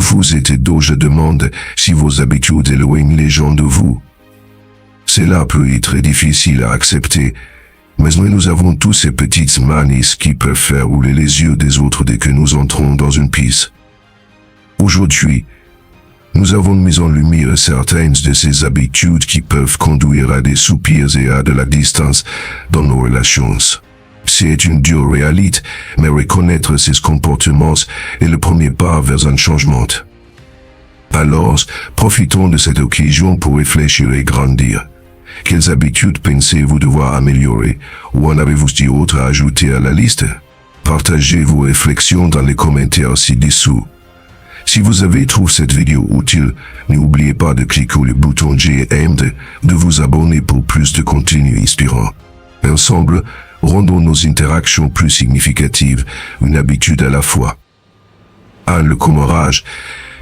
vous êtes dos, je demande si vos habitudes éloignent les gens de vous. Cela peut être difficile à accepter, mais nous avons tous ces petites manies qui peuvent faire rouler les yeux des autres dès que nous entrons dans une pièce. Aujourd'hui, nous avons mis en lumière certaines de ces habitudes qui peuvent conduire à des soupirs et à de la distance dans nos relations. C'est une dure réalité, mais reconnaître ces comportements est le premier pas vers un changement. Alors, profitons de cette occasion pour réfléchir et grandir. Quelles habitudes pensez-vous devoir améliorer, ou en avez-vous d'autres à ajouter à la liste? Partagez vos réflexions dans les commentaires ci-dessous. Si vous avez trouvé cette vidéo utile, n'oubliez pas de cliquer le bouton j'aime, de vous abonner pour plus de contenu inspirant. Ensemble, rendons nos interactions plus significatives, une habitude à la fois. 1. Le commérage.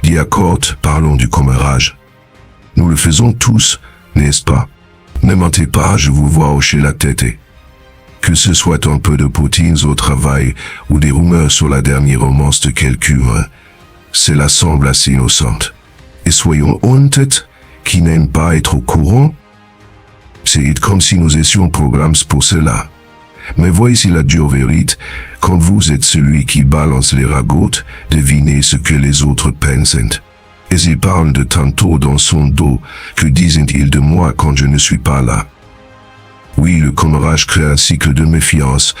D'accord, parlons du commérage. Nous le faisons tous, n'est-ce pas? Ne mentez pas, je vous vois hocher la tête. Que ce soit un peu de poutines au travail ou des rumeurs sur la dernière romance de quelqu'un, cela semble assez innocente. Et soyons honnêtes, qui n'aiment pas être au courant? C'est comme si nous étions programmés pour cela. Mais voici la dure vérité, quand vous êtes celui qui balance les ragots, devinez ce que les autres pensent. Et ils parlent de tantôt dans son dos, que disent-ils de moi quand je ne suis pas là? Oui, le commérage crée un cycle de méfiance.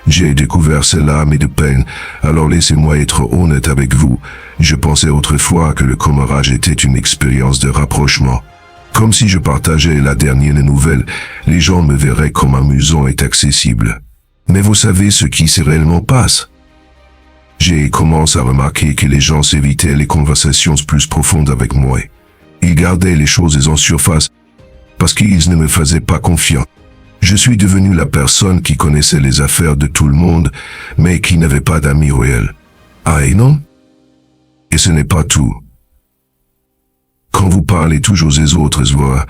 J'ai découvert cela, mais de peine, alors laissez-moi être honnête avec vous. Je pensais autrefois que le commérage était une expérience de rapprochement. Comme si je partageais la dernière nouvelle, les gens me verraient comme amusant et accessible. Mais vous savez ce qui se réellement passe? J'ai commencé à remarquer que les gens évitaient les conversations plus profondes avec moi. Ils gardaient les choses en surface, parce qu'ils ne me faisaient pas confiance. Je suis devenu la personne qui connaissait les affaires de tout le monde, mais qui n'avait pas d'amis réels. Ah et non? Et ce n'est pas tout. Quand vous parlez toujours aux autres, voilà.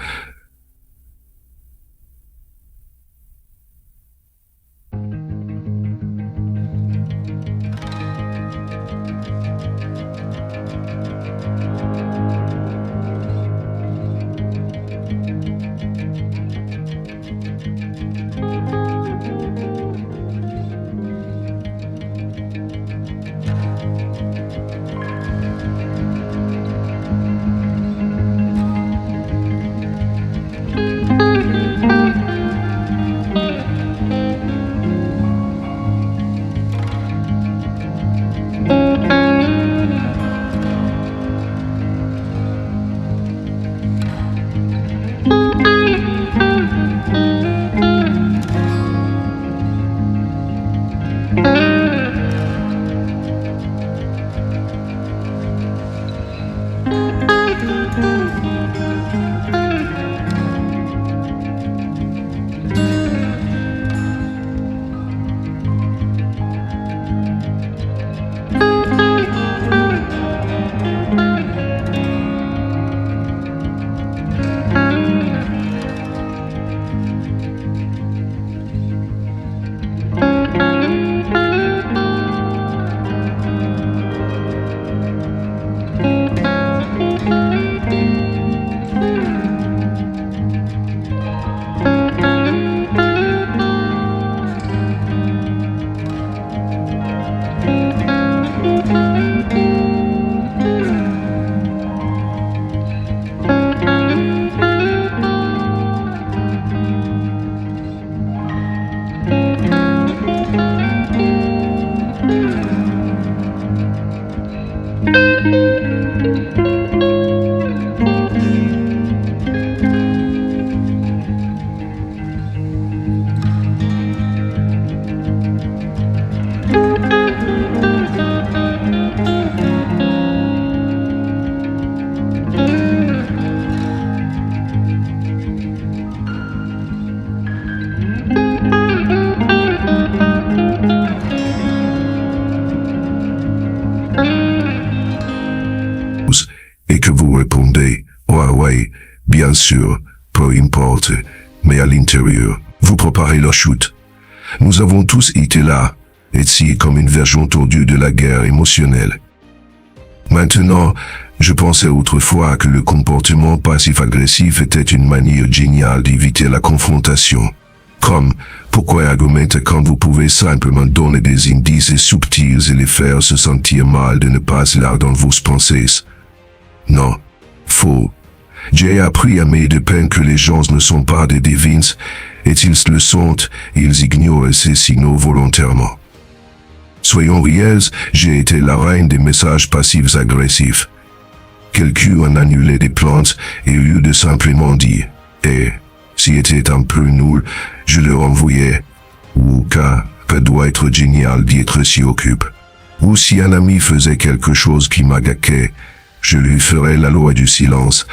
Et que vous répondez, ouais, bien sûr, peu importe, mais à l'intérieur, vous préparez la chute. Nous avons tous été là, et c'est comme une version tordue de la guerre émotionnelle. Maintenant, je pensais autrefois que le comportement passif-agressif était une manière géniale d'éviter la confrontation. Comme, pourquoi argumenter quand vous pouvez simplement donner des indices subtils et les faire se sentir mal de ne pas là dans vos pensées? Non. Faux. J'ai appris à mes dépens que les gens ne sont pas des devins, et s'ils le sont, ils ignorent ces signaux volontairement. Soyons réels, j'ai été la reine des messages passifs agressifs. Quelqu'un a annulé des plantes et au lieu de simplement dire « Eh », s'il était un peu nul, je leur envoyais « Ou car, ça doit être génial d'être s'y occupe ». Ou si un ami faisait quelque chose qui m'agaçait, je lui ferais la loi du silence,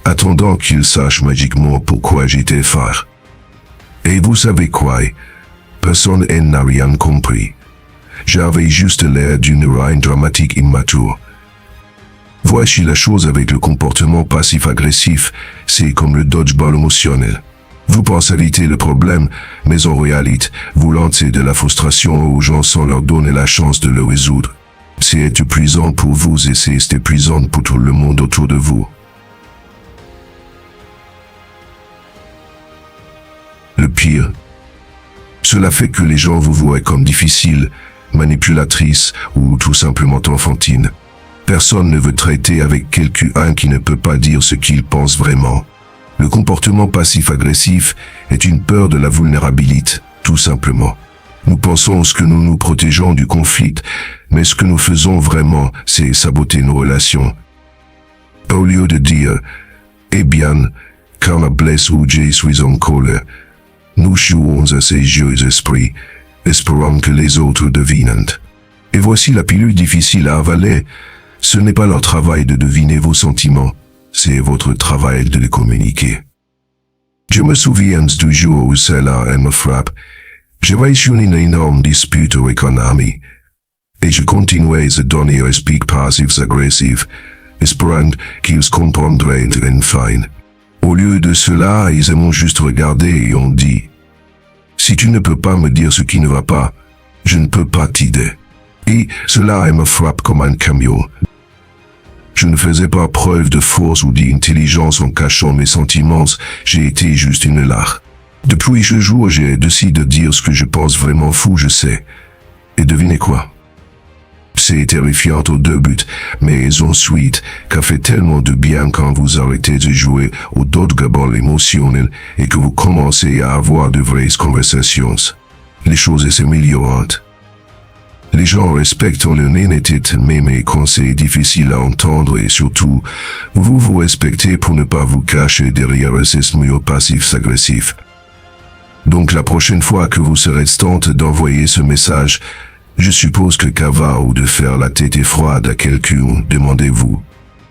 attendant qu'il sache magiquement pourquoi j'étais phare. Et vous savez quoi? Personne n'a rien compris. J'avais juste l'air d'une reine dramatique immature. Voici la chose avec le comportement passif-agressif, c'est comme le dodgeball émotionnel. Vous pensez éviter le problème, mais en réalité, vous lancez de la frustration aux gens sans leur donner la chance de le résoudre. C'est épuisant pour vous et c'est épuisant pour tout le monde autour de vous. Le pire, cela fait que les gens vous voient comme difficile, manipulatrice ou tout simplement enfantine. Personne ne veut traiter avec quelqu'un qui ne peut pas dire ce qu'il pense vraiment. Le comportement passif-agressif est une peur de la vulnérabilité, tout simplement. Nous pensons que nous nous protégeons du conflit, mais ce que nous faisons vraiment, c'est saboter nos relations. Au lieu de dire « Eh bien, quand ma blesse ou je suis en colère », nous jouons à ces jeux d'esprit, espérant que les autres devinent. Et voici la pilule difficile à avaler. Ce n'est pas leur travail de deviner vos sentiments, c'est votre travail de les communiquer. Je me souviens du jour où cela me frappe. J'avais eu une énorme dispute avec un ami, et je continuais à donner un speak passif-agressif, espérant qu'ils comprendraient enfin. Au lieu de cela, ils m'ont juste regardé et ont dit « Si tu ne peux pas me dire ce qui ne va pas, je ne peux pas t'aider. » Et cela me frappe comme un camion. Je ne faisais pas preuve de force ou d'intelligence en cachant mes sentiments, j'ai été juste une lâche. Depuis ce jour, j'ai décidé de dire ce que je pense vraiment fou, je sais. Et devinez quoi? C'est terrifiant au début, mais ensuite, ça fait tellement de bien quand vous arrêtez de jouer au dodgeball émotionnel et que vous commencez à avoir de vraies conversations. Les choses s'améliorent. Les gens respectent l'honnêteté, mais mes conseils difficiles à entendre et surtout, vous vous respectez pour ne pas vous cacher derrière ces murs passifs-agressifs. Donc la prochaine fois que vous serez tente d'envoyer ce message, je suppose que Kava ou de faire la tête froide à quelqu'un, demandez-vous.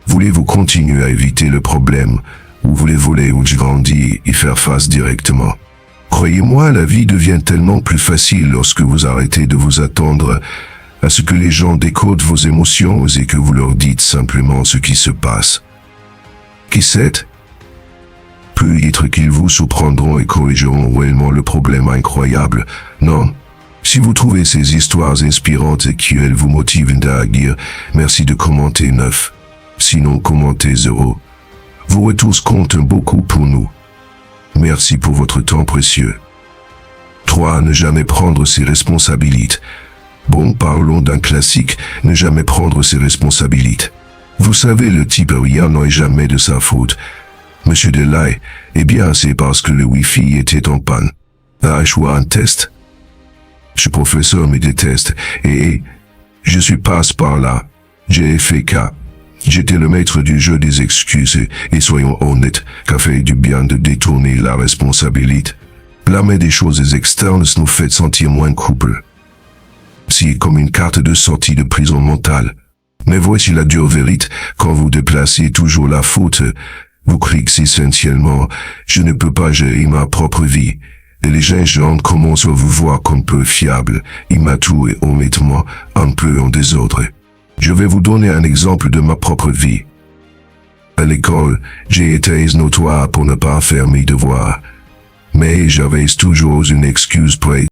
Voulez-vous continuer à éviter le problème, ou voulez-vous grandir et faire face directement? Croyez-moi, la vie devient tellement plus facile lorsque vous arrêtez de vous attendre à ce que les gens décodent vos émotions et que vous leur dites simplement ce qui se passe. Qui sait? Peut-être qu'ils vous surprendront et corrigeront réellement le problème incroyable. Non. Si vous trouvez ces histoires inspirantes et qu'elles vous motivent à agir, merci de commenter 9. Sinon, commentez 0. Vos retours comptent beaucoup pour nous. Merci pour votre temps précieux. 3. Ne jamais prendre ses responsabilités. Bon, parlons d'un classique, ne jamais prendre ses responsabilités. Vous savez, le type rien n'est jamais de sa faute. Monsieur Delay, eh bien c'est parce que le Wi-Fi était en panne. A échoué un test? Ce professeur me déteste, et je suis passe par là. J'ai fait cas. J'étais le maître du jeu des excuses, et soyons honnêtes, qu'a fait du bien de détourner la responsabilité. Blâmer des choses externes nous fait sentir moins coupables. C'est comme une carte de sortie de prison mentale. Mais voici la dure vérité, quand vous déplacez toujours la faute, vous criez essentiellement, je ne peux pas gérer ma propre vie. Et les gens commencent à vous voir comme peu fiable, immature et honnêtement un peu en désordre. Je vais vous donner un exemple de ma propre vie. À l'école, j'ai été notoire pour ne pas faire mes devoirs. Mais j'avais toujours une excuse prête.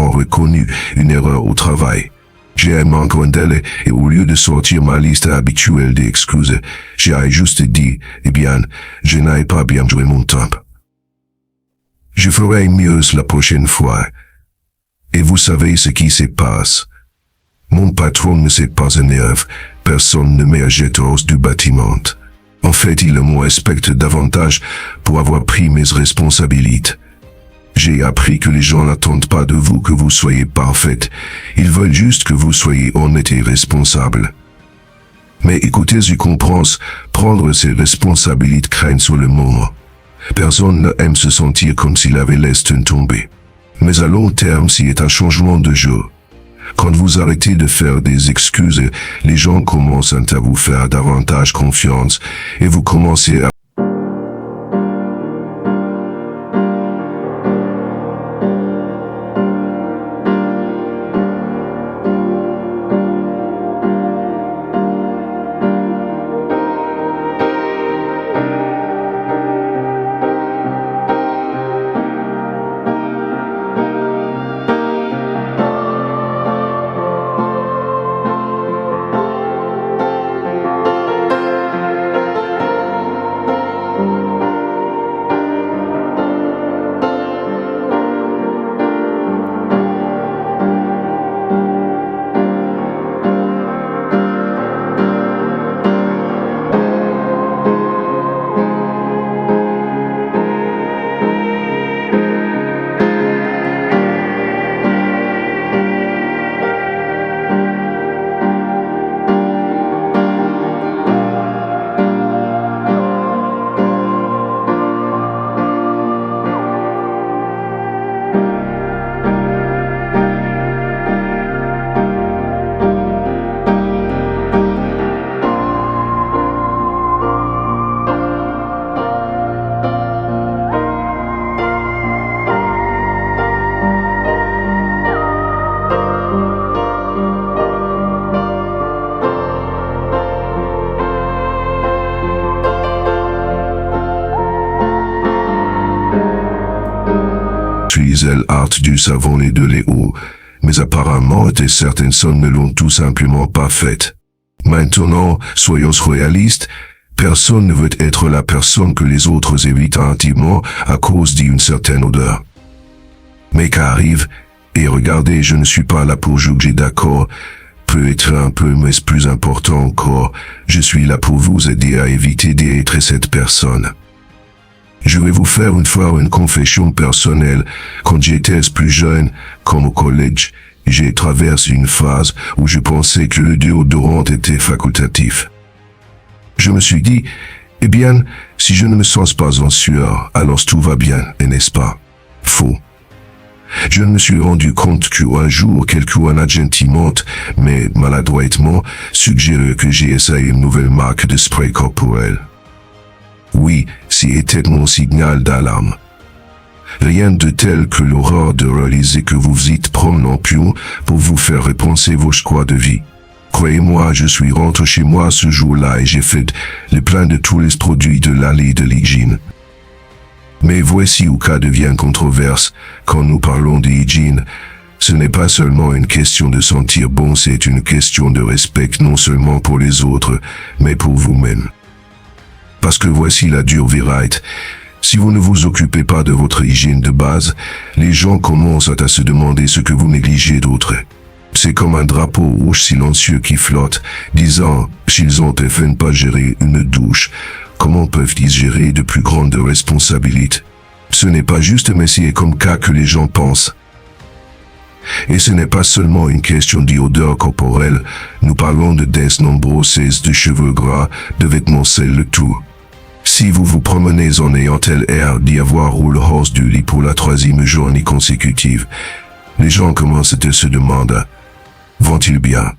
immédiatement reconnu une erreur au travail. J'ai un manque un délai et au lieu de sortir ma liste habituelle d'excuses, j'ai juste dit, eh bien, je n'ai pas bien joué mon temps. Je ferai mieux la prochaine fois. Et vous savez ce qui se passe. Mon patron ne s'est pas énervé, personne ne me jette hors du bâtiment. En fait, il me respecte davantage pour avoir pris mes responsabilités. J'ai appris que les gens n'attendent pas de vous que vous soyez parfaite. Ils veulent juste que vous soyez honnête et responsable. Mais écoutez, je comprends, prendre ses responsabilités craint sur le moment. Personne n'aime se sentir comme s'il avait laissé tomber. Mais à long terme, c'est un changement de jeu. Quand vous arrêtez de faire des excuses, les gens commencent à vous faire davantage confiance et vous commencez à l'art du savon et de l'eau, mais apparemment certaines personnes ne l'ont tout simplement pas fait. Maintenant, soyons réalistes, personne ne veut être la personne que les autres évitent intimement à cause d'une certaine odeur. Mais qu'arrive, et regardez, je ne suis pas là pour juger, d'accord, peut être un peu, mais plus important encore, je suis là pour vous aider à éviter d'être cette personne. Je vais vous faire une confession personnelle. Quand j'étais plus jeune, comme au collège, j'ai traversé une phase où je pensais que le déodorant était facultatif. Je me suis dit, eh bien, si je ne me sens pas en sueur, alors tout va bien, n'est-ce pas? Faux. Je me suis rendu compte qu'un jour, quelqu'un a gentiment, mais maladroitement, suggéré que j'ai essayé une nouvelle marque de spray corporel. Oui, c'était mon signal d'alarme. Rien de tel que l'horreur de réaliser que vous êtes promenant pion pour vous faire repenser vos choix de vie. Croyez-moi, je suis rentré chez moi ce jour-là et j'ai fait le plein de tous les produits de l'allée de l'hygiène. Mais voici où cas devient controverse. Quand nous parlons d'hygiène, ce n'est pas seulement une question de sentir bon, c'est une question de respect non seulement pour les autres, mais pour vous-même. Parce que voici la dure vérité. Si vous ne vous occupez pas de votre hygiène de base, les gens commencent à se demander ce que vous négligez d'autre. C'est comme un drapeau rouge silencieux qui flotte, disant, s'ils ont enfin pas géré une douche, comment peuvent-ils gérer de plus grandes responsabilités? Ce n'est pas juste mais c'est comme cas que les gens pensent. Et ce n'est pas seulement une question d'odeur corporelle, nous parlons de nombreuses de cheveux gras, de vêtements sales, le tout. Si vous vous promenez en ayant tel air d'y avoir roule hors du lit pour la 3e journée consécutive, les gens commencent à se demander, vont-ils bien?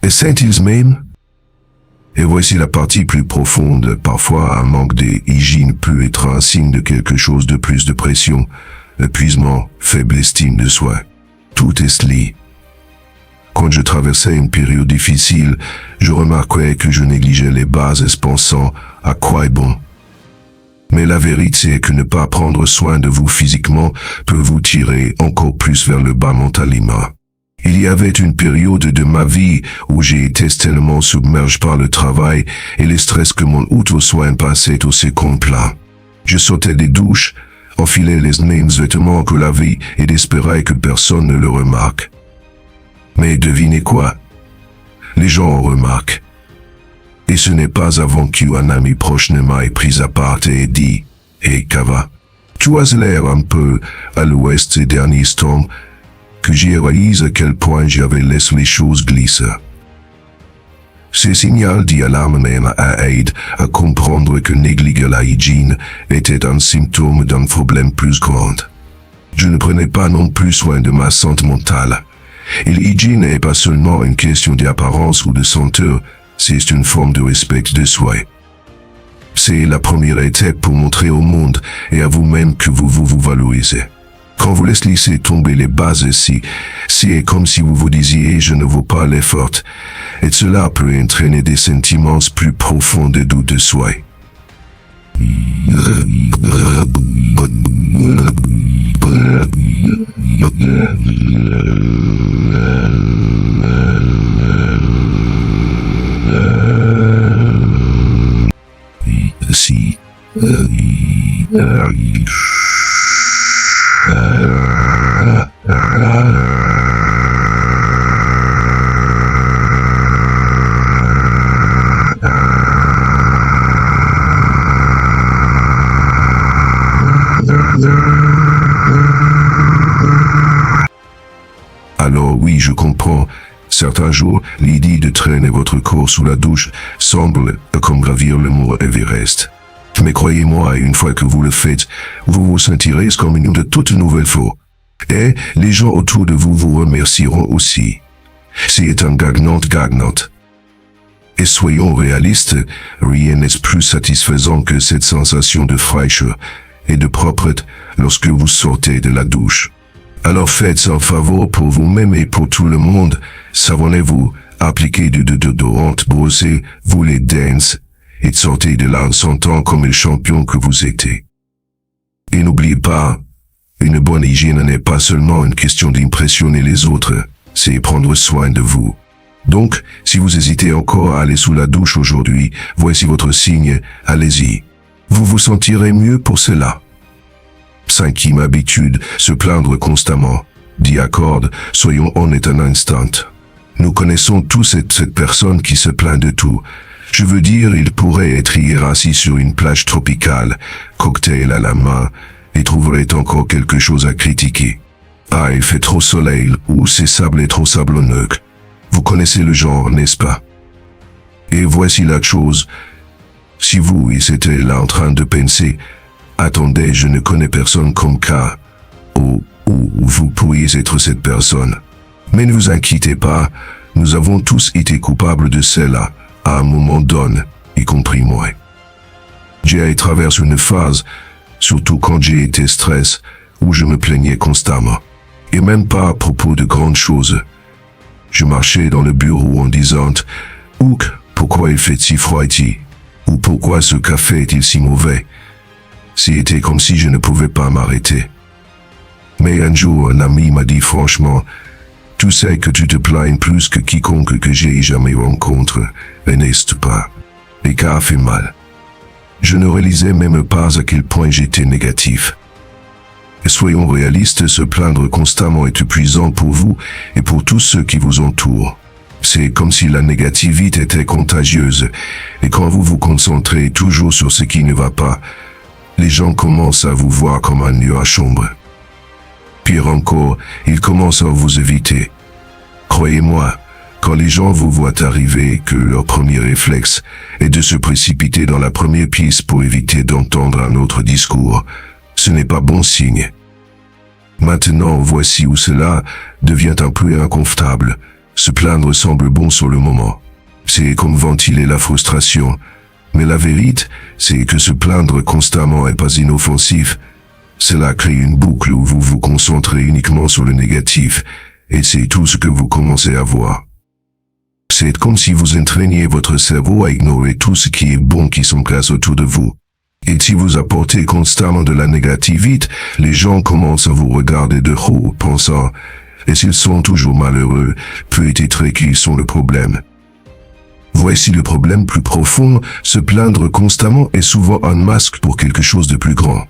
Et sont-ils même? Et voici la partie plus profonde, parfois un manque d'hygiène peut être un signe de quelque chose de plus de pression, épuisement, faible estime de soi. Tout est lié. Quand je traversais une période difficile, je remarquais que je négligeais les bases pensant à quoi est bon. Mais la vérité c'est que ne pas prendre soin de vous physiquement peut vous tirer encore plus vers le bas mentalement. Il y avait une période de ma vie où j'ai été tellement submergé par le travail et le stress que mon auto-soin passait au second plan. Je sortais des douches, enfilais les mêmes vêtements que la vie et espérais que personne ne le remarque. Mais devinez quoi? Les gens remarquent. Et ce n'est pas avant qu'un ami proche ne m'ait pris à part et dit « Hey Kava, tu as l'air un peu à l'ouest ces derniers temps » que j'ai réalisé à quel point j'avais laissé les choses glisser. Ces signaux d'alarme m'aident à comprendre que négliger la hygiène était un symptôme d'un problème plus grand. Je ne prenais pas non plus soin de ma santé mentale. Et l'hygiène n'est pas seulement une question d'apparence ou de senteur, c'est une forme de respect de soi. C'est la première étape pour montrer au monde et à vous-même que vous valorisez. Quand vous laissez tomber les bases ici, c'est comme si vous vous disiez « je ne vaux pas l'effort ». Et cela peut entraîner des sentiments plus profonds de doute de soi. Alors oui, je comprends. Certains jours, l'idée de traîner votre corps sous la douche semble comme gravir le mont Everest. Mais croyez-moi, une fois que vous le faites, vous vous sentirez comme une de toute nouvelle fois. Et les gens autour de vous remercieront aussi. C'est un gagnant. Et soyons réalistes, rien n'est plus satisfaisant que cette sensation de fraîcheur et de propreté lorsque vous sortez de la douche. Alors faites un favor pour vous-même et pour tout le monde. Savonnez-vous, appliquez du déodorant, brossez-vous les dents et sortez de là en sentant comme le champion que vous êtes. Et n'oubliez pas, une bonne hygiène n'est pas seulement une question d'impressionner les autres, c'est prendre soin de vous. Donc, si vous hésitez encore à aller sous la douche aujourd'hui, voici votre signe, allez-y. Vous vous sentirez mieux pour cela. 5e habitude, se plaindre constamment. Dit Accorde, soyons honnêtes un instant. Nous connaissons tous cette personne qui se plaint de tout. Je veux dire, il pourrait être hier assis sur une plage tropicale, cocktail à la main, et trouverait encore quelque chose à critiquer. Ah, il fait trop soleil, ou ces sables est trop sablonneux. Vous connaissez le genre, n'est-ce pas? Et voici la chose. Si vous, étiez là en train de penser, attendez, je ne connais personne comme K, ou vous pourriez être cette personne. Mais ne vous inquiétez pas, nous avons tous été coupables de cela, à un moment donné, y compris moi. J'ai traversé une phase, surtout quand j'ai été stressé, où je me plaignais constamment. Et même pas à propos de grandes choses. Je marchais dans le bureau en disant « Ouk, pourquoi il fait si froid ici ?» ou « Pourquoi ce café est-il si mauvais ?» C'était comme si je ne pouvais pas m'arrêter. Mais un jour, un ami m'a dit franchement « Tu sais que tu te plains plus que quiconque que j'ai jamais rencontré, et n'est-ce pas ?» Et ça a fait mal. Je ne réalisais même pas à quel point j'étais négatif. Et soyons réalistes, se plaindre constamment est épuisant pour vous et pour tous ceux qui vous entourent. C'est comme si la négativité était contagieuse, et quand vous vous concentrez toujours sur ce qui ne va pas, les gens commencent à vous voir comme un nuage sombre. Pire encore, ils commencent à vous éviter. Croyez-moi, quand les gens vous voient arriver, que leur premier réflexe est de se précipiter dans la première piste pour éviter d'entendre un autre discours, ce n'est pas bon signe. Maintenant, voici où cela devient un peu inconfortable. Se plaindre semble bon sur le moment. C'est comme ventiler la frustration. Mais la vérité, c'est que se plaindre constamment n'est pas inoffensif. Cela crée une boucle où vous vous concentrez uniquement sur le négatif, et c'est tout ce que vous commencez à voir. C'est comme si vous entraîniez votre cerveau à ignorer tout ce qui est bon qui se place autour de vous. Et si vous apportez constamment de la négativité, les gens commencent à vous regarder de haut, pensant, et s'ils sont toujours malheureux, peut-être qu'ils sont le problème. Voici le problème plus profond, se plaindre constamment est souvent un masque pour quelque chose de plus grand.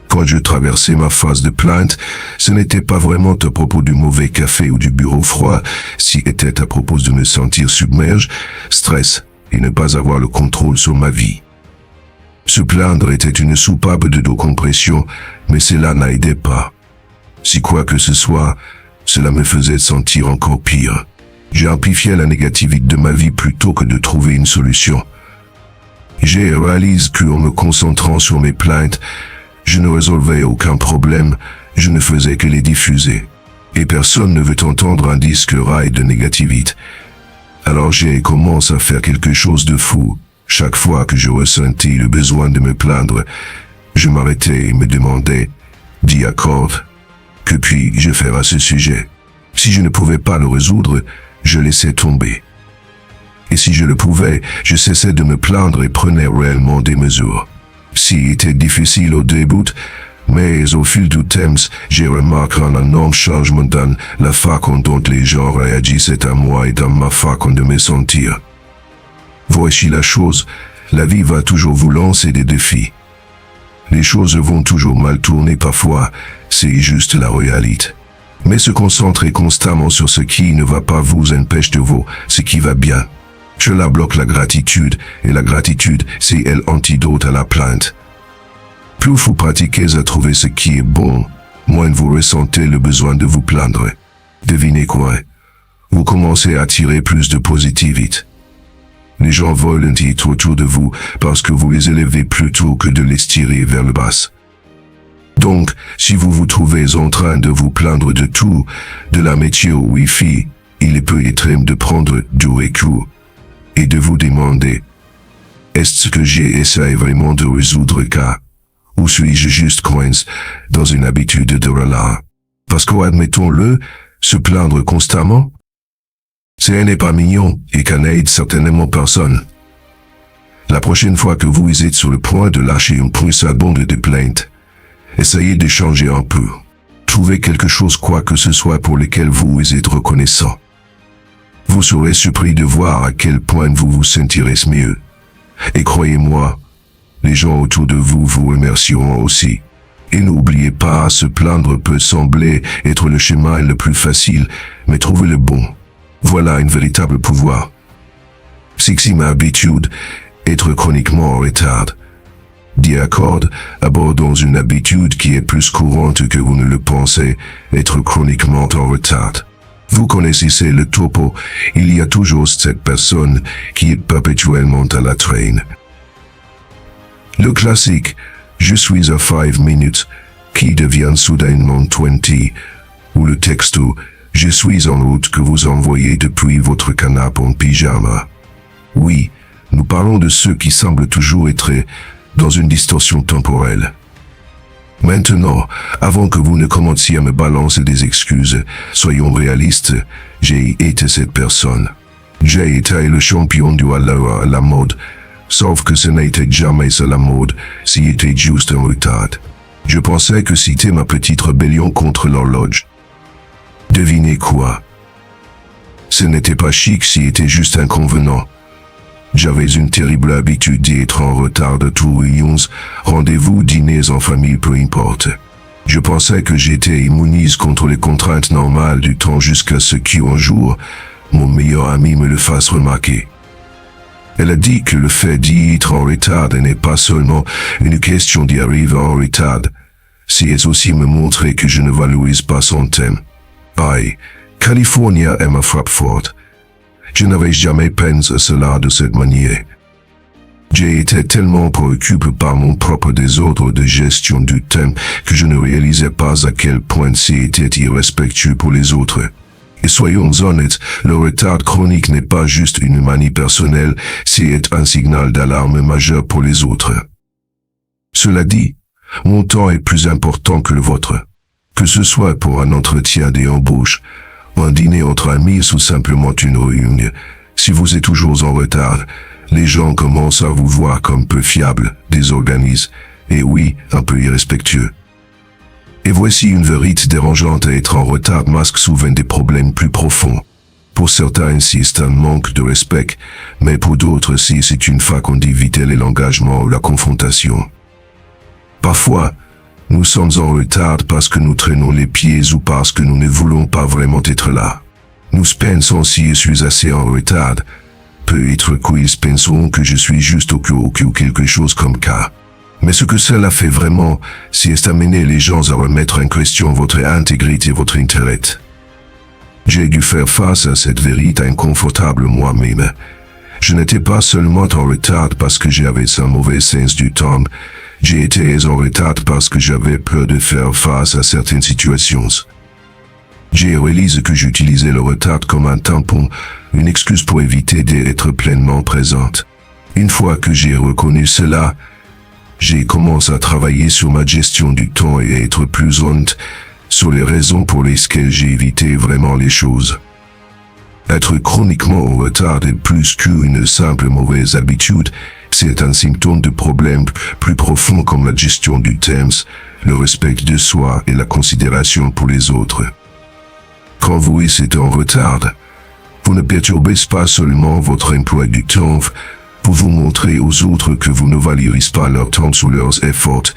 Quand je traversais ma phase de plainte, ce n'était pas vraiment à propos du mauvais café ou du bureau froid, si était à propos de me sentir submergé, stress et ne pas avoir le contrôle sur ma vie. Se plaindre était une soupape de décompression, mais cela n'aidait pas. Si quoi que ce soit, cela me faisait sentir encore pire. J'ai amplifié la négativité de ma vie plutôt que de trouver une solution. J'ai réalisé qu'en me concentrant sur mes plaintes, je ne résolvais aucun problème, je ne faisais que les diffuser. Et personne ne veut entendre un disque rail de négativité. Alors j'ai commencé à faire quelque chose de fou. Chaque fois que je ressentis le besoin de me plaindre, je m'arrêtais et me demandais, dis accorde, que puis-je faire à ce sujet? Si je ne pouvais pas le résoudre, je laissais tomber. Et si je le pouvais, je cessais de me plaindre et prenais réellement des mesures. Si était difficile au début, mais au fil du temps, j'ai remarqué un énorme changement dans la façon dont les gens réagissaient à moi et dans ma façon de me sentir. Voici la chose, la vie va toujours vous lancer des défis. Les choses vont toujours mal tourner parfois, c'est juste la réalité. Mais se concentrer constamment sur ce qui ne va pas vous empêche de voir ce qui va bien. Cela bloque la gratitude, et la gratitude, c'est l'antidote à la plainte. Plus vous pratiquez à trouver ce qui est bon, moins vous ressentez le besoin de vous plaindre. Devinez quoi? Vous commencez à attirer plus de positivité. Les gens veulent un titre autour de vous parce que vous les élevez plutôt que de les tirer vers le bas. Donc, si vous vous trouvez en train de vous plaindre de tout, de la météo au Wi-Fi, il est peu extrême de prendre du recul et de vous demander, est-ce que j'ai essayé vraiment de résoudre le cas, ou suis-je juste coincé dans une habitude de relâche? Parce qu'admettons-le, se plaindre constamment, ce n'est pas mignon et qu'en aide certainement personne. La prochaine fois que vous êtes sur le point de lâcher une poussade bonde de plainte, essayez de changer un peu. Trouvez quelque chose quoi que ce soit pour lequel vous êtes reconnaissant. Vous serez surpris de voir à quel point vous vous sentirez mieux. Et croyez-moi, les gens autour de vous vous remercieront aussi. Et n'oubliez pas, se plaindre peut sembler être le chemin le plus facile, mais trouvez le bon. Voilà un véritable pouvoir. C'est ma habitude, être chroniquement en retard. Dis accorde, abordons une habitude qui est plus courante que vous ne le pensez, être chroniquement en retard. Vous connaissez le topo, il y a toujours cette personne qui est perpétuellement à la traîne. Le classique, je suis à 5 minutes, qui devient soudainement 20, ou le texto, je suis en route que vous envoyez depuis votre canapé en pyjama. Oui, nous parlons de ceux qui semblent toujours être dans une distorsion temporelle. Maintenant, avant que vous ne commenciez à me balancer des excuses, soyons réalistes, j'ai été cette personne. J'ai été le champion du à la mode, sauf que ce n'était jamais à la mode, c'était juste un retard. Je pensais que c'était ma petite rébellion contre l'horloge. Devinez quoi? Ce n'était pas chic, c'était juste inconvenant. J'avais une terrible habitude d'être en retard de tous réunions, rendez-vous, dîners en famille, peu importe. Je pensais que j'étais immunisé contre les contraintes normales du temps jusqu'à ce qu'un jour, mon meilleur ami me le fasse remarquer. Elle a dit que le fait d'être en retard n'est pas seulement une question d'y arriver en retard, c'est aussi me montrer que je ne valorise pas son thème. Aïe, California est ma frappe forte. Je n'avais jamais pensé à cela de cette manière. J'ai été tellement préoccupé par mon propre désordre de gestion du temps que je ne réalisais pas à quel point c'était irrespectueux pour les autres. Et soyons honnêtes, le retard chronique n'est pas juste une manie personnelle, c'est un signal d'alarme majeur pour les autres. Cela dit, mon temps est plus important que le vôtre. Que ce soit pour un entretien d'embauche, un dîner entre amis ou simplement une réunion, si vous êtes toujours en retard, Les gens commencent à vous voir comme peu fiable, désorganisé, et oui, un peu irrespectueux. Et voici une vérité dérangeante: être en retard masque souvent des problèmes plus profonds. Pour certains, c'est un manque de respect, mais pour d'autres, c'est une façon d'éviter l'engagement ou la confrontation. Parfois, nous sommes en retard parce que nous traînons les pieds ou parce que nous ne voulons pas vraiment être là. Nous pensons si je suis assez en retard, peut-être qu'ils penseront que je suis juste au cul ou quelque chose comme ça. Mais ce que cela fait vraiment, c'est amener les gens à remettre en question votre intégrité et votre intérêt. J'ai dû faire face à cette vérité inconfortable moi-même. Je n'étais pas seulement en retard parce que j'avais un mauvais sens du temps, j'ai été en retard parce que j'avais peur de faire face à certaines situations. J'ai réalisé que j'utilisais le retard comme un tampon, une excuse pour éviter d'être pleinement présente. Une fois que j'ai reconnu cela, j'ai commencé à travailler sur ma gestion du temps et à être plus honnête sur les raisons pour lesquelles j'ai évité vraiment les choses. Être chroniquement en retard est plus qu'une simple mauvaise habitude, c'est un symptôme de problèmes plus profonds comme la gestion du temps, le respect de soi et la considération pour les autres. Quand vous êtes en retard, vous ne perturbez pas seulement votre emploi du temps, vous montrez aux autres que vous ne valorisez pas leur temps ou leurs efforts,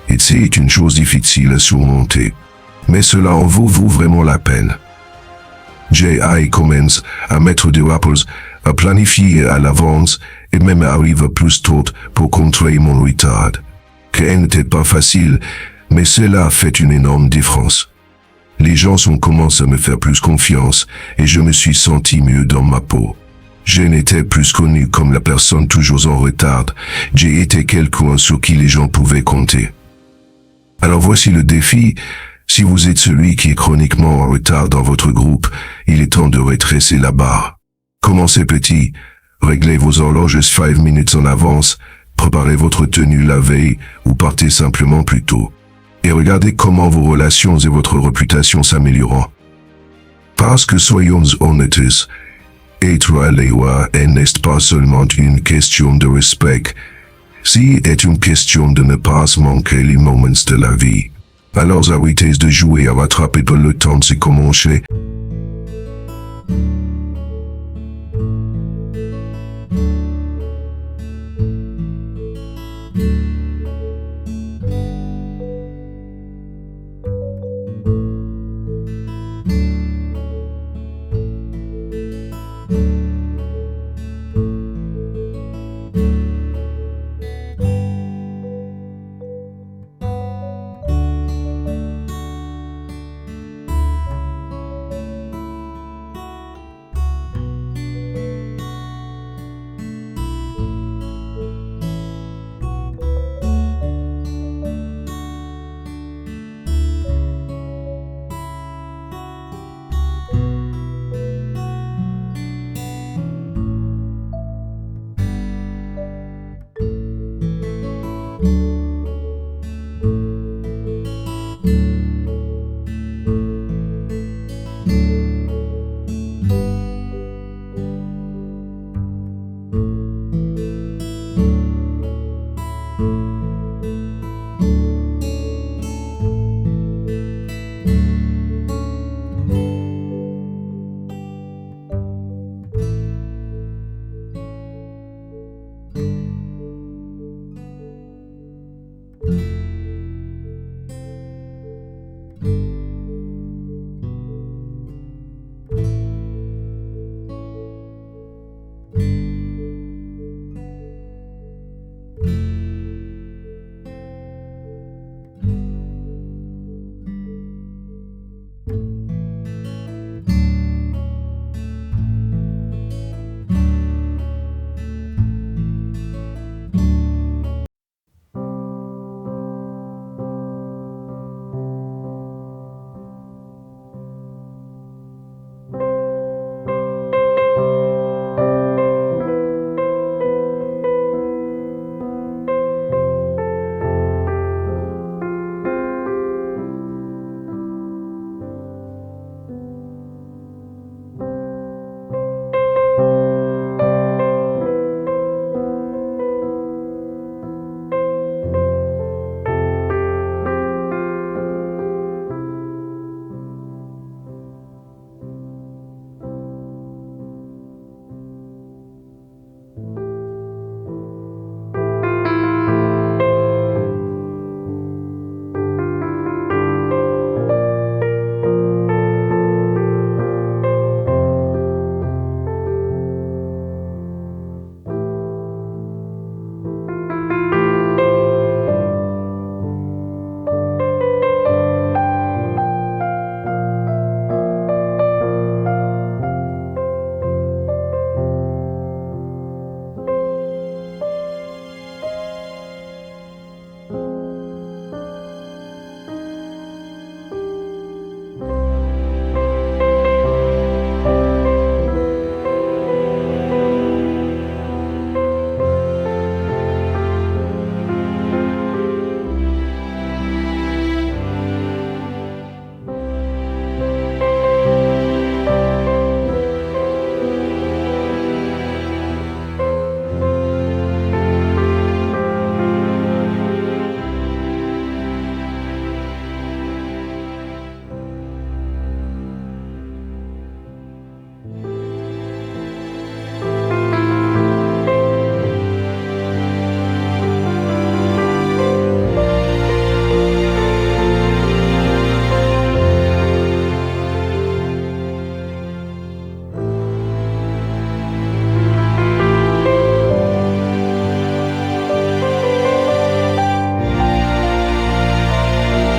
et c'est une chose difficile à surmonter. Mais cela en vaut vraiment la peine. J.I. commence à mettre des rappels, à planifier à l'avance, et même arrive plus tôt pour contrer mon retard. Ce n'était pas facile, mais cela fait une énorme différence. Les gens ont commencé à me faire plus confiance, et je me suis senti mieux dans ma peau. Je n'étais plus connu comme la personne toujours en retard, j'ai été quelqu'un sur qui les gens pouvaient compter. Alors voici le défi: si vous êtes celui qui est chroniquement en retard dans votre groupe, il est temps de retresser la barre. Commencez petit, réglez vos horloges 5 minutes en avance, préparez votre tenue la veille ou partez simplement plus tôt. Et regardez comment vos relations et votre réputation s'amélioreront. Parce que soyons honnêtes, être à l'heure n'est pas seulement une question de respect, c'est une question de ne pas manquer les moments de la vie. Alors arrêtez de jouer à rattraper pour le temps de commencer.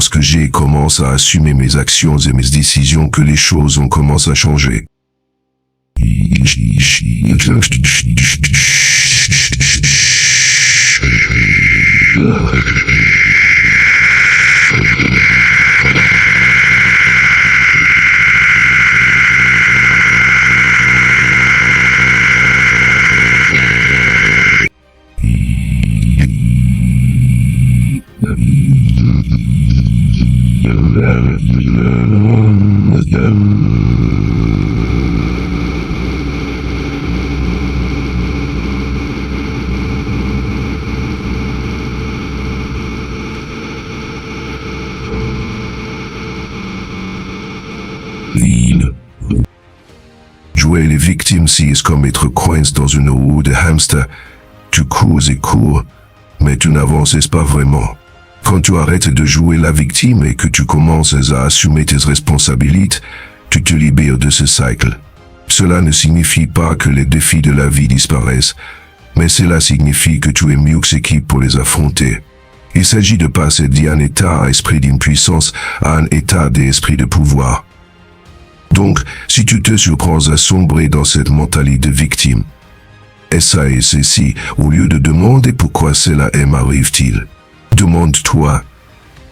lorsque j'ai commencé à assumer mes actions et mes décisions que les choses ont commencé à changer. Jouer les victimes c'est comme être coincé dans une roue de hamster. Tu cours et cours, mais tu n'avances pas vraiment. Quand tu arrêtes de jouer la victime et que tu commences à assumer tes responsabilités, tu te libères de ce cycle. Cela ne signifie pas que les défis de la vie disparaissent, mais cela signifie que tu es mieux équipé pour les affronter. Il s'agit de passer d'un état d'esprit d'impuissance à un état d'esprit de pouvoir. Donc, si tu te surprends à sombrer dans cette mentalité de victime, essaie ceci au lieu de demander pourquoi cela m'arrive-t-il. Demande-toi,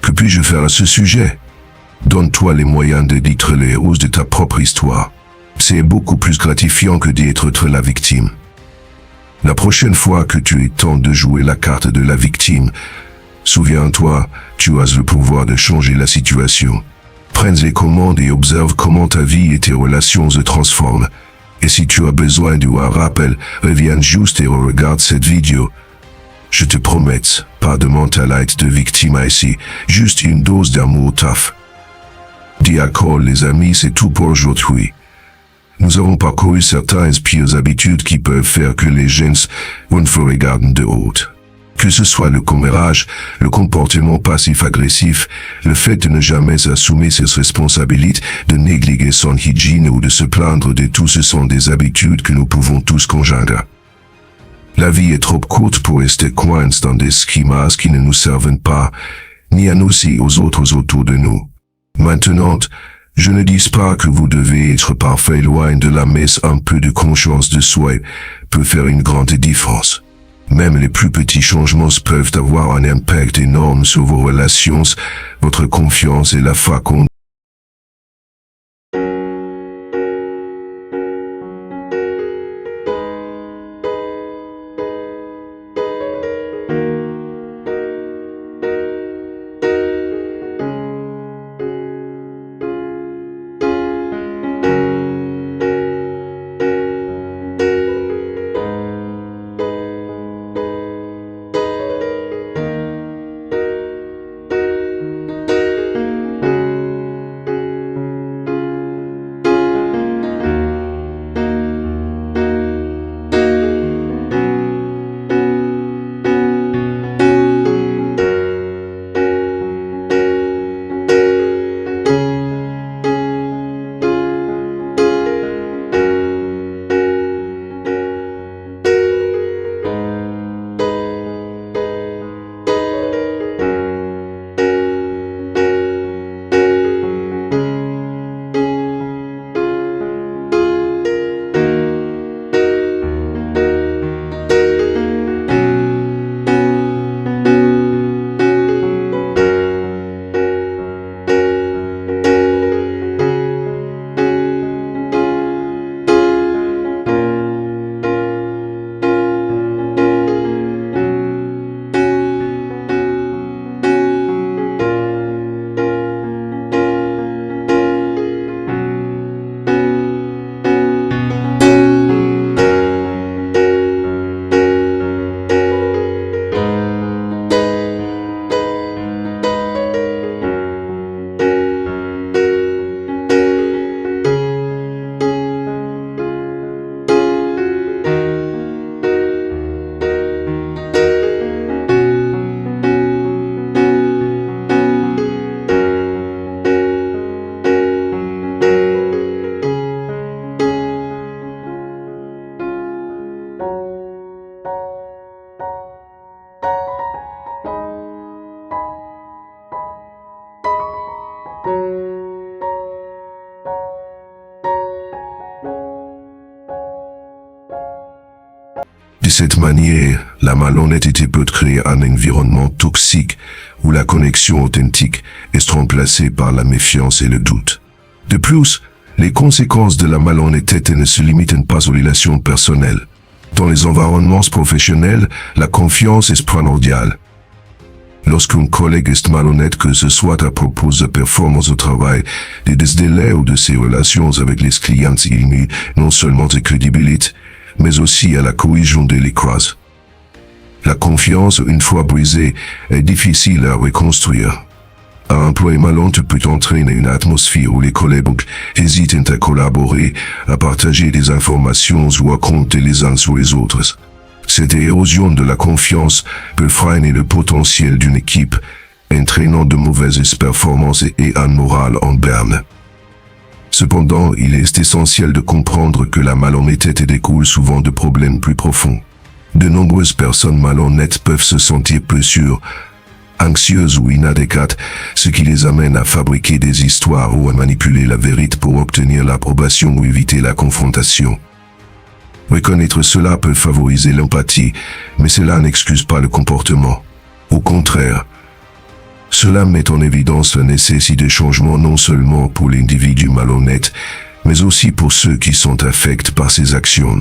que puis-je faire à ce sujet? Donne-toi les moyens de d'être les héros de ta propre histoire. C'est beaucoup plus gratifiant que d'être la victime. La prochaine fois que tu es temps de jouer la carte de la victime, souviens-toi, tu as le pouvoir de changer la situation. Prends les commandes et observe comment ta vie et tes relations se transforment. Et si tu as besoin d'un rappel, reviens juste et regarde cette vidéo. Je te promets, pas de mentalité de victime ici, juste une dose d'amour tough. D'accord les amis, c'est tout pour aujourd'hui. Nous avons parcouru certaines pires habitudes qui peuvent faire que les gens vous regardent de haut. Que ce soit le commérage, le comportement passif-agressif, le fait de ne jamais assumer ses responsabilités, de négliger son hygiène ou de se plaindre de tout, ce sont des habitudes que nous pouvons tous conjoindre. La vie est trop courte pour rester coincé dans des schémas qui ne nous servent pas, ni à nous ni aux autres autour de nous. Maintenant, je ne dis pas que vous devez être parfait, loin de la messe. Un peu de conscience de soi peut faire une grande différence. Même les plus petits changements peuvent avoir un impact énorme sur vos relations, votre confiance et la façon De cette manière, la malhonnêteté peut créer un environnement toxique où la connexion authentique est remplacée par la méfiance et le doute. De plus, les conséquences de la malhonnêteté ne se limitent pas aux relations personnelles. Dans les environnements professionnels, la confiance est primordiale. Lorsqu'un collègue est malhonnête, que ce soit à propos de performance au travail, des délais ou de ses relations avec les clients, il nuit non seulement à crédibilité, mais aussi à la cohésion de l'écrase. La confiance, une fois brisée, est difficile à reconstruire. Un employé malhonnête peut entraîner une atmosphère où les collègues hésitent à collaborer, à partager des informations ou à compter les uns sur les autres. Cette érosion de la confiance peut freiner le potentiel d'une équipe, entraînant de mauvaises performances et un moral en berne. Cependant, il est essentiel de comprendre que la malhonnêteté découle souvent de problèmes plus profonds. De nombreuses personnes malhonnêtes peuvent se sentir peu sûres, anxieuses ou inadéquates, ce qui les amène à fabriquer des histoires ou à manipuler la vérité pour obtenir l'approbation ou éviter la confrontation. Reconnaître cela peut favoriser l'empathie, mais cela n'excuse pas le comportement. Au contraire, cela met en évidence la nécessité de changement non seulement pour l'individu malhonnête, mais aussi pour ceux qui sont affectés par ses actions.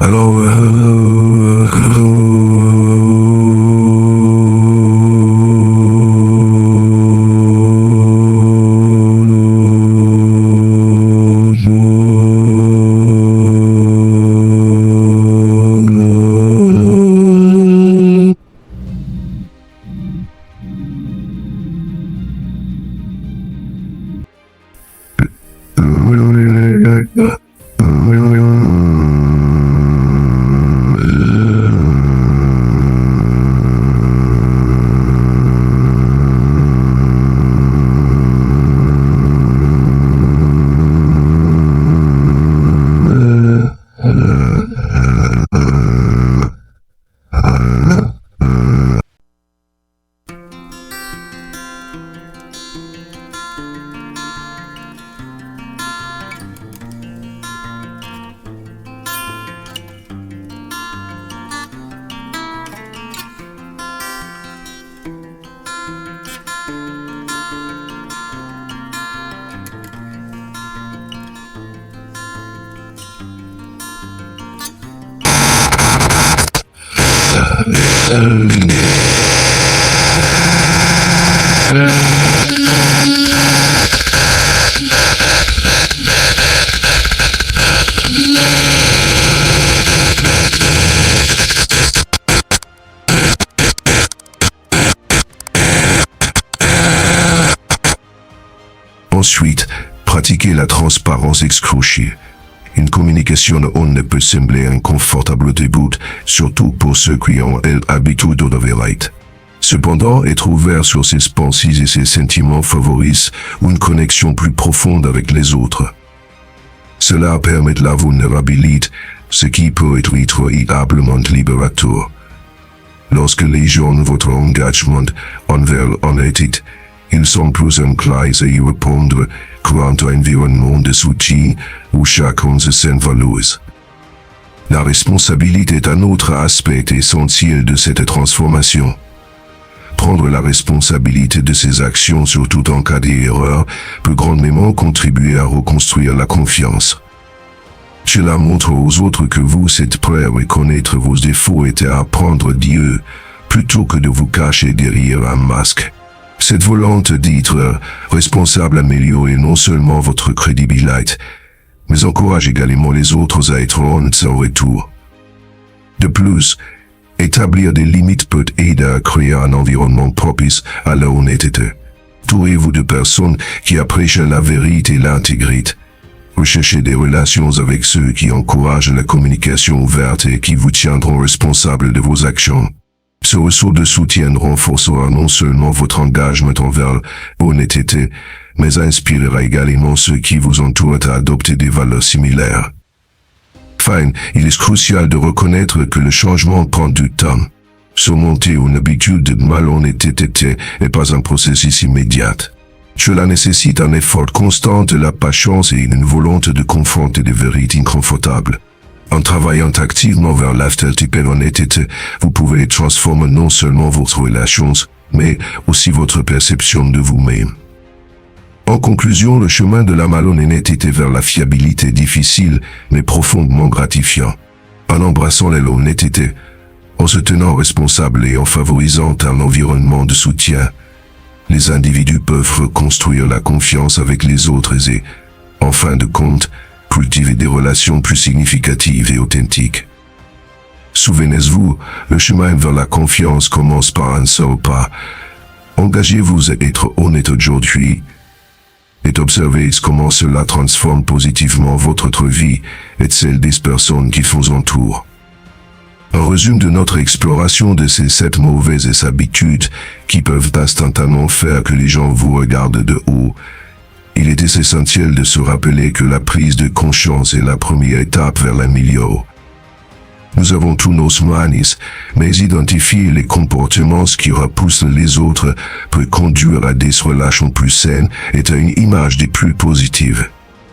Alors, ensuite, pratiquer la transparence excrochée. Une communication honte ne peut sembler inconfortable au début, surtout pour ceux qui ont l'habitude de la vérité. Cependant, être ouvert sur ses pensées et ses sentiments favorise une connexion plus profonde avec les autres. Cela permet la vulnérabilité, ce qui peut être incroyablement libérateur. Lorsque les gens voient votre engagement envers l'honnêteté, ils sont plus enclins à y répondre, créant un environnement de soutien où chacun se sent valorisé. La responsabilité est un autre aspect essentiel de cette transformation. Prendre la responsabilité de ses actions, surtout en cas d'erreur, peut grandement contribuer à reconstruire la confiance. Cela montre aux autres que vous êtes prêt à reconnaître vos défauts et à apprendre d'eux, plutôt que de vous cacher derrière un masque. Cette volonté d'être responsable améliore non seulement votre crédibilité, mais encourage également les autres à être honnêtes en retour. De plus, établir des limites peut aider à créer un environnement propice à la honnêteté. Entourez-vous de personnes qui apprécient la vérité et l'intégrité. Recherchez des relations avec ceux qui encouragent la communication ouverte et qui vous tiendront responsable de vos actions. Ce réseau de soutien renforcera non seulement votre engagement envers l'honnêteté, mais inspirera également ceux qui vous entourent à adopter des valeurs similaires. Enfin, il est crucial de reconnaître que le changement prend du temps. Surmonter une habitude de malhonnêteté n'est pas un processus immédiat. Cela nécessite un effort constant de la patience et une volonté de confronter des vérités inconfortables. En travaillant activement vers l'aftertype et l'honnêteté, vous pouvez transformer non seulement votre relation, mais aussi votre perception de vous-même. En conclusion, le chemin de la malhonnêteté vers la fiabilité est difficile, mais profondément gratifiant. En embrassant l'honnêteté, en se tenant responsable et en favorisant un environnement de soutien, les individus peuvent reconstruire la confiance avec les autres et, en fin de compte, cultiver des relations plus significatives et authentiques. Souvenez-vous, le chemin vers la confiance commence par un seul pas. Engagez-vous à être honnête aujourd'hui et observez comment cela transforme positivement votre vie et celle des personnes qui vous entourent. Un résumé de notre exploration de ces 7 mauvaises habitudes qui peuvent instantanément faire que les gens vous regardent de haut. Il est essentiel de se rappeler que la prise de conscience est la première étape vers l'amélioration. Nous avons tous nos manies, mais identifier les comportements qui repoussent les autres peut conduire à des relations plus saines et à une image des plus positives.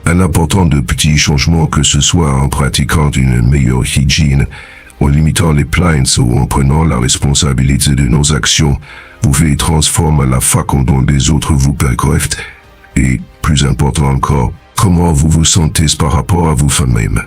Un important de petits changements, que ce soit en pratiquant une meilleure hygiène, en limitant les plaintes ou en prenant la responsabilité de nos actions, pouvez transformer la façon dont les autres vous perçoivent et, plus important encore, comment vous vous sentez par rapport à vous-même.